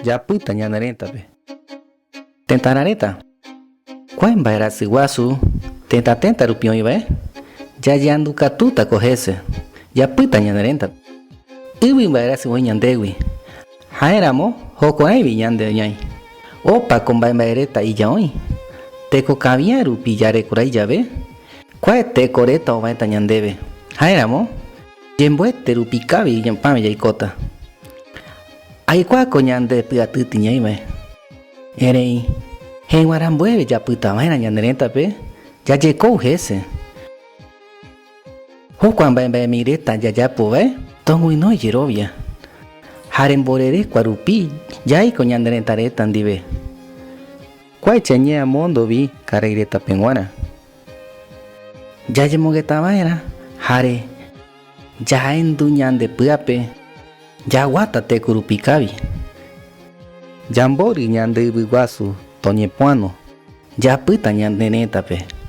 yapita ñanareta pe. Tentarareta. Kua mbaerasi guasu tenta rupi oivae yayandu katuta kohese yapita ñanareta. Iwi mbaerasi oi ñandegui. Jaeramo jokoaivi ñande ñai. Opako mbaereta iya oi. Teko kavia rupi yarekurái yave kua tekoreta ovaeta ñandeve. Jaeramo yemboete rupi kavi ñampame yaikota. Aikuaako ñande pyatyti ñaivae. Erei jeguarambueve yapita vaera ñanerëtape yajekou jese. Jokua mbaemimi reta yayapovae tonguinoi yerovia. Jare mborerekua rupi yaiko ñanerëta reta ndive. Kuaecha ñeamondovi karai reta peguara. Yayemongueta vaera jare yaendu ñandepyape yaguata teko rupi kavi. Yambori ñandeivi guasu toñepoano yapita ñanerëtape.